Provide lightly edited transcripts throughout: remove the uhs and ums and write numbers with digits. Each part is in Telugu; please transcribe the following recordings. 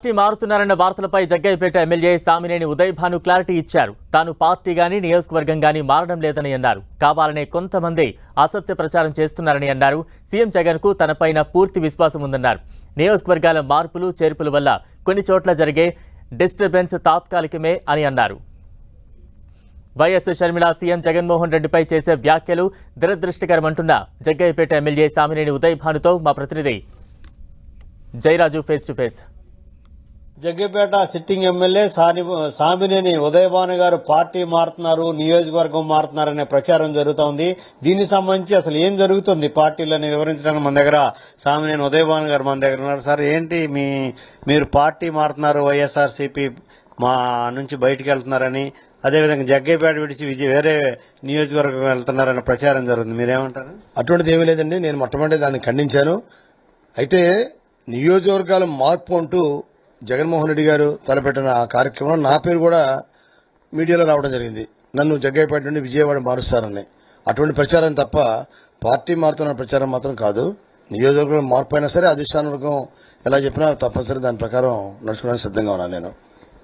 పార్టీ మారుతున్నారన్న వార్తలపై జగ్గయ్యపేట ఎమ్మెల్యే సామినేని ఉదయ్ భాను క్లారిటీ ఇచ్చారు. తాను పార్టీ గాని నియోజకవర్గం గాని మారడం లేదని అన్నారు. కావాలనే కొంతమంది అసత్య ప్రచారం చేస్తున్నారని అన్నారు. సీఎం జగన్ కు తనపైన పూర్తి విశ్వాసం ఉందన్నారు. నియోజకవర్గాల మార్పులు చేర్పుల వల్ల కొన్ని చోట్ల జరిగే డిస్టర్బెన్స్ తాత్కాలికమే అని అన్నారు. వైఎస్ షర్మిల సీఎం జగన్మోహన్ రెడ్డిపై చేసే వ్యాఖ్యలు దురదృష్టకరమంటున్న జగ్గయ్యపేట ఎమ్మెల్యే సామినేని ఉదయ్ భానుతో మా ప్రతినిధి Jayaraju face to face. Jaggayyapeta sitting MLA Samineni Uday Bhanu గారు పార్టీ మారుతున్నారు, నియోజకవర్గం మారుతున్నారనే ప్రచారం జరుగుతోంది. దీనికి సంబంధించి అసలు ఏం జరుగుతుంది పార్టీలని వివరించడానికి మన దగ్గర సామినేని ఉదయ్ భాను గారు మన దగ్గర ఉన్నారు. సార్, ఏంటి మీరు పార్టీ మారుతున్నారు, వైఎస్ఆర్సీపీ మా నుంచి బయటికి వెళ్తున్నారని, అదేవిధంగా జగ్గయ్యపేట విడిచి వేరే నియోజకవర్గం వెళ్తున్నారనే ప్రచారం జరుగుతుంది, మీరేమంటారు? అటువంటిది ఏమీ లేదండి. నేను మొట్టమొదటి దాన్ని ఖండించాను. అయితే నియోజకవర్గాల మార్పు అంటూ జగన్మోహన్ రెడ్డి గారు తలపెట్టిన ఆ కార్యక్రమంలో నా పేరు కూడా మీడియాలో రావడం జరిగింది. నన్ను జగ్గయ్యపేట నుండి విజయవాడ మారుస్తారని. అటువంటి ప్రచారం తప్ప పార్టీ మారుతున్న ప్రచారం మాత్రం కాదు. నియోజకవర్గం మార్పు అయినా సరే అధిష్టాన వర్గం ఎలా చెప్పినా తప్పనిసరి దాని ప్రకారం నడుచుకోవడానికి సిద్ధంగా ఉన్నాను నేను.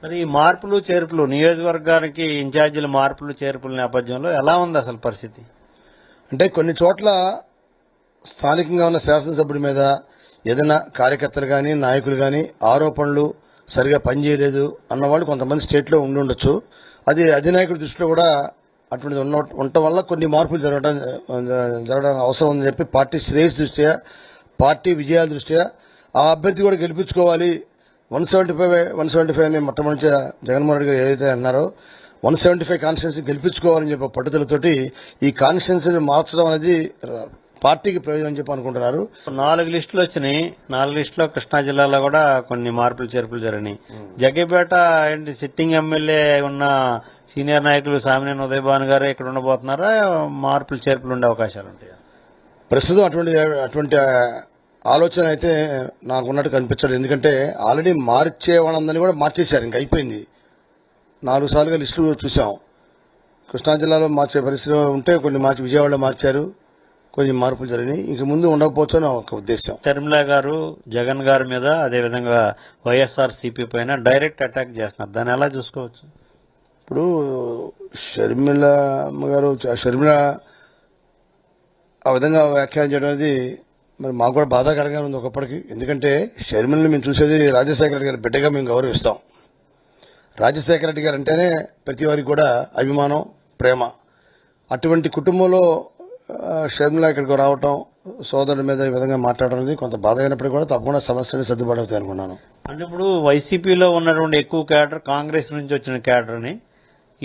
మరి ఈ మార్పులు చేర్పులు, నియోజకవర్గానికి ఇన్ఛార్జీల మార్పులు చేర్పుల నేపథ్యంలో ఎలా ఉంది అసలు పరిస్థితి? అంటే కొన్ని చోట్ల స్థానికంగా ఉన్న శాసనసభ్యుడి మీద ఏదైనా కార్యకర్తలు కానీ నాయకులు కానీ ఆరోపణలు సరిగా పనిచేయలేదు అన్నవాళ్ళు కొంతమంది స్టేట్లో ఉండి ఉండొచ్చు. అది అధినాయకుడి దృష్టిలో కూడా అటువంటిది ఉండటం వల్ల కొన్ని మార్పులు జరగడం అవసరం ఉందని చెప్పి పార్టీ శ్రేయస్ దృష్ట్యా, పార్టీ విజయాల దృష్ట్యా ఆ అభ్యర్థి కూడా గెలిపించుకోవాలి. 175 అని మొట్టమొదటి జగన్మోహన్ రెడ్డి గారు ఏదైతే అన్నారో 175 కాన్స్టిట్యున్సీ గెలిపించుకోవాలని చెప్పి పట్టుదలతోటి ఈ కాన్స్టిట్యున్సీని మార్చడం అనేది పార్టీకి ప్రయోజనం చెప్పి అనుకుంటున్నారు. 4 లిస్టులు వచ్చినాయి. 4 లిస్టులో కృష్ణా జిల్లాలో కూడా కొన్ని మార్పులు చేర్పులు జరిగినాయి. జగ్గయ్యపేట ఏంటి సిట్టింగ్ ఎమ్మెల్యే ఉన్న సీనియర్ నాయకులు సామినేని ఉదయ్ భాను గారు ఇక్కడ ఉండబోతున్నారా? మార్పులు చేర్పులు ఉండే అవకాశాలు ఉంటాయా? ప్రస్తుతం అటువంటి ఆలోచన అయితే నాకు ఉన్నట్టు కనిపించదు. ఎందుకంటే ఆల్రెడీ మార్చే వాళ్ళందరినీ కూడా మార్చేశారు. ఇంకా అయిపోయింది. 4 సార్లుగా లిస్టులు చూసాం. కృష్ణా జిల్లాలో మార్చే పరిస్థితి ఉంటే కొన్ని మార్చి విజయవాడలో మార్చారు. కొన్ని మార్పులు జరిగినాయి. ఇంక ముందు ఉండకపోవచ్చు అని ఒక ఉద్దేశం. షర్మిల గారు జగన్ గారి మీద, అదేవిధంగా వైఎస్ఆర్సీపీ పైన డైరెక్ట్ అటాక్ చేస్తున్నారు. దాన్ని ఎలా చూసుకోవచ్చు? ఇప్పుడు షర్మిల ఆ విధంగా వ్యాఖ్యానం చేయడం అనేది మరి మాకు కూడా బాధాకరంగా ఉంది ఒకప్పటికి. ఎందుకంటే షర్మిలని మేము చూసేది రాజశేఖర రెడ్డి గారి బిడ్డగా మేము గౌరవిస్తాం. రాజశేఖర రెడ్డి గారు అంటేనే ప్రతి వారికి కూడా అభిమానం, ప్రేమ. అటువంటి కుటుంబంలో షర్మిల ఇక్కడికి రావటం, సోదరుడి మీద ఈ విధంగా మాట్లాడడం అనేది కొంత బాధ అయినప్పటికీ కూడా తప్పకుండా సమస్యని సర్దుబాటు అవుతాయి అనుకున్నాను. అంటే ఇప్పుడు వైసీపీలో ఉన్నటువంటి ఎక్కువ క్యాడర్ కాంగ్రెస్ నుంచి వచ్చిన క్యాడర్ని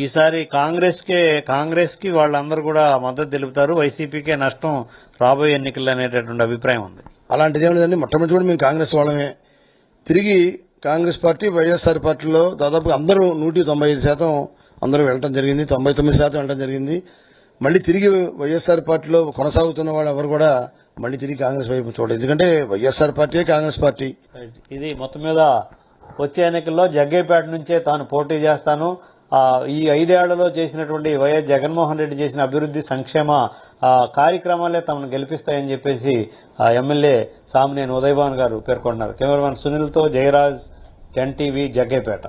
ఈసారి కాంగ్రెస్ కి వాళ్ళందరూ కూడా మద్దతు తెలుపుతారు, వైసీపీకే నష్టం రాబోయే ఎన్నికలు అనేటటువంటి అభిప్రాయం ఉంది. అలాంటిది ఏమి లేదండి. మొట్టమొదటి కూడా మేము కాంగ్రెస్ వాళ్ళమే. తిరిగి కాంగ్రెస్ పార్టీ, వైఎస్ఆర్ పార్టీలో దాదాపు అందరూ 195% అందరూ వెళ్ళడం జరిగింది. 99% వెళ్ళడం జరిగింది. మళ్ళీ తిరిగి వైఎస్ఆర్ పార్టీలో కొనసాగుతున్న వాళ్ళు ఎవరు కూడా మళ్ళీ తిరిగి కాంగ్రెస్ వైపు చూడలేదు. ఎందుకంటే వైఎస్ఆర్ పార్టీ కాంగ్రెస్ పార్టీ. ఇది మొత్తం మీద వచ్చే ఎన్నికల్లో జగ్గయ్యపేట నుంచే తాను పోటీ చేస్తాను, ఈ 5 ఏళ్లలో చేసినటువంటి వైఎస్ జగన్మోహన్ రెడ్డి చేసిన అభివృద్ధి సంక్షేమ కార్యక్రమాలే తమను గెలిపిస్తాయని చెప్పేసి ఎమ్మెల్యే సామినేని ఉదయ్ భాను గారు పేర్కొన్నారు. కెమెరామెన్ సునీల్తో జయరాజ్, 10 టీవీ, జగ్గయ్యపేట.